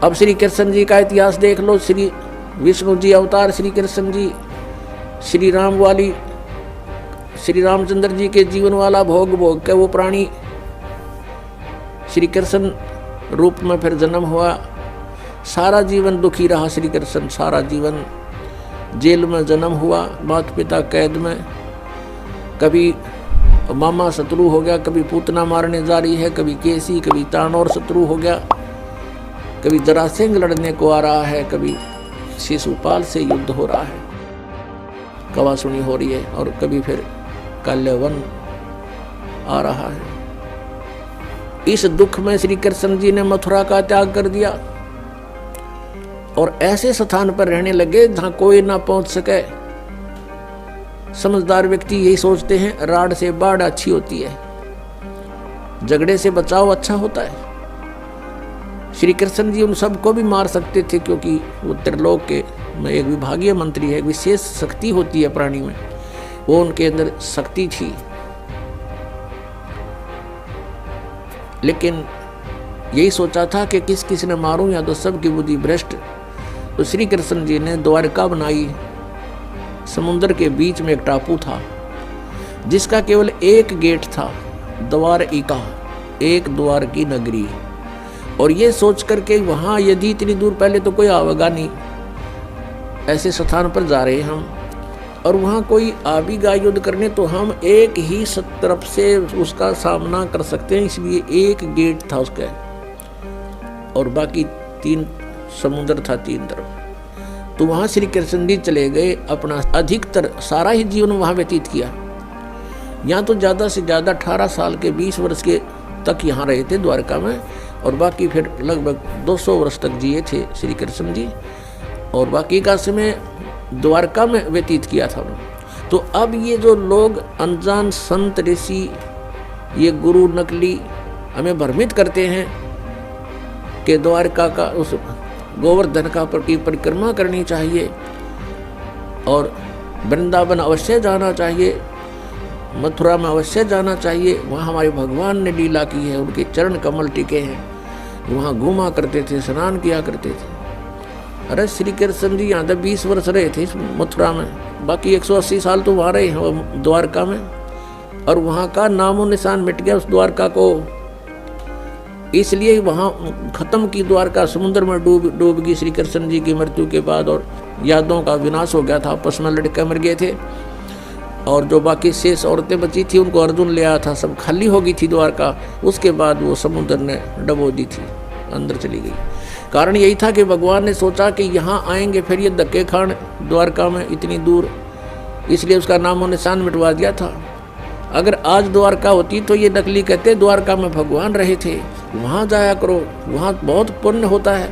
अब श्री कृष्ण जी का इतिहास देख लो। श्री विष्णु जी अवतार श्री कृष्ण जी, श्री राम वाली, श्री रामचंद्र जी के जीवन वाला भोग भोग के वो प्राणी श्री कृष्ण रूप में फिर जन्म हुआ। सारा जीवन दुखी रहा श्री कृष्ण, सारा जीवन जेल में जन्म हुआ, माता पिता कैद में, कभी मामा शत्रु हो गया, कभी पूतना मारने जारी है, कभी केसी, कभी तानौर शत्रु हो गया, कभी जरासिंह लड़ने को आ रहा है, कभी शिशुपाल से युद्ध हो रहा है, कवासुनी हो रही है, और कभी फिर काल्यवन आ रहा है। इस दुख में श्री कृष्ण जी ने मथुरा का त्याग कर दिया और ऐसे स्थान पर रहने लगे जहां कोई ना पहुंच सके। समझदार व्यक्ति यही सोचते हैं, राड से बाढ़ अच्छी होती है, झगड़े से बचाव अच्छा होता है। श्री कृष्ण जी उन सबको भी मार सकते थे, क्योंकि वो त्रिलोक के में एक विभागीय मंत्री है, एक विशेष शक्ति होती है प्राणी में, वो उनके अंदर शक्ति थी। लेकिन यही सोचा था कि किस किस ने मारूं, या तो सबकी बुद्धि भ्रष्ट। तो श्री कृष्ण जी ने द्वारका बनाई। समुद्र के बीच में एक टापू था जिसका केवल एक गेट था, द्वारिका, एक द्वार की नगरी। और ये सोच करके वहाँ यदि इतनी दूर पहले तो कोई आवेगा नहीं, ऐसे स्थान पर जा रहे हम, और वहाँ कोई आ भी गया युद्ध करने तो हम एक ही तरफ से उसका सामना कर सकते हैं, इसलिए एक गेट था उसका, और बाकी 3 समुद्र था 3 तरफ। तो वहाँ श्री कृष्ण जी चले गए, अपना अधिकतर सारा ही जीवन वहाँ व्यतीत किया। यहाँ तो ज़्यादा से ज़्यादा 18 साल के 20 वर्ष के तक यहाँ रहे थे द्वारका में, और बाकी फिर लगभग 200 वर्ष तक जिए थे श्री कृष्ण जी, और बाकी का समय द्वारका में व्यतीत किया था। तो अब ये जो लोग अनजान संत ऋषि, ये गुरु नकली हमें भ्रमित करते हैं कि द्वारका का उस गोवर्धन का परिक्रमा करनी चाहिए और वृंदावन अवश्य जाना चाहिए, मथुरा में अवश्य जाना चाहिए, वहाँ हमारे भगवान ने लीला की है, उनके चरण कमल टिके हैं, वहाँ घूमा करते थे, स्नान किया करते थे। अरे श्री कृष्ण जी यहाँ तक 20 वर्ष रहे थे मथुरा में, बाकी 180 साल तो वहाँ रहे हैं द्वारका में, और वहाँ का नामो निशान मिट गया उस द्वारका को। इसलिए वहाँ खत्म की द्वारका, समुद्र में डूब गई श्री कृष्ण जी की मृत्यु के बाद, और यादों का विनाश हो गया था, आपस में लड़के मर गए थे, और जो बाकी शेष औरतें बची थी उनको अर्जुन ले आया था, सब खाली हो गई थी द्वारका। उसके बाद वो समुद्र ने डबो दी थी, अंदर चली गई। कारण यही था कि भगवान ने सोचा कि यहाँ आएंगे फिर ये धक्के खान द्वारका में इतनी दूर, इसलिए उसका नामो निशान मिटवा दिया था। अगर आज द्वारका होती तो ये नकली कहते द्वारका में भगवान रहे थे, वहाँ जाया करो, वहाँ बहुत पुण्य होता है।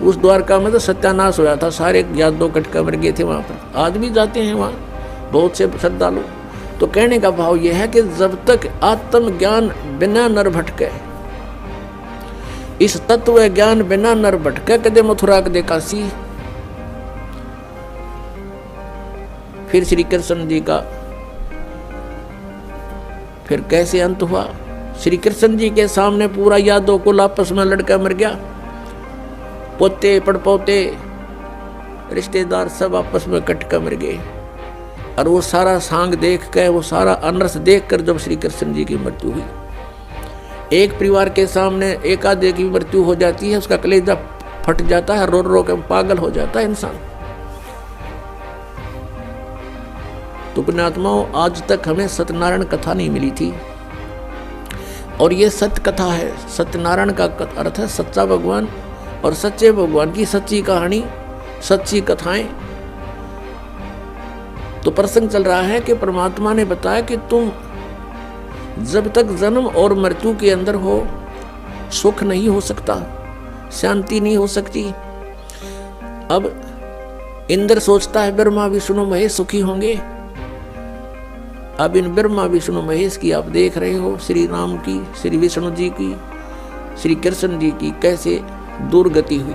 उस द्वारका में तो सत्यानाश होया था, सारे यादव कटका मर गए थे वहाँ पर। आज भी जाते हैं वहाँ बहुत से श्रद्धालु। तो कहने का भाव यह है कि जब तक आत्मज्ञान बिना नर भटके, इस तत्व ज्ञान बिना नर भटके, कदे मथुरा कदे काशी। फिर श्री कृष्ण जी का फिर कैसे अंत हुआ? श्री कृष्ण जी के सामने पूरा यादव कुल आपस में लड़का मर गया, पोते पड़पोते रिश्तेदार सब आपस में कट मर गए। और वो सारा सांग देख कर, वो सारा अनर्थ देख कर जब श्री कृष्ण जी की मृत्यु हुई, एक परिवार के सामने एकाधिक की मृत्यु हो जाती है, उसका कलेजा फट जाता है, रो रो के पागल हो जाता है इंसान। तो पुण्यात्माओं, आज तक हमें सत्यनारायण कथा नहीं मिली थी, और ये सत्य कथा है। सत्यनारायण का अर्थ है सच्चा भगवान, और सच्चे भगवान की सच्ची कहानी, सच्ची कथाएं। तो प्रसंग चल रहा है कि परमात्मा ने बताया कि तुम जब तक जन्म और मृत्यु के अंदर हो, सुख नहीं हो सकता, शांति नहीं हो सकती। अब इंद्र सोचता है ब्रह्मा विष्णु महेश सुखी होंगे। अब इन ब्रह्मा विष्णु महेश की आप देख रहे हो, श्री राम की, श्री विष्णु जी की, श्री कृष्ण जी की कैसे दुर्गति हुई।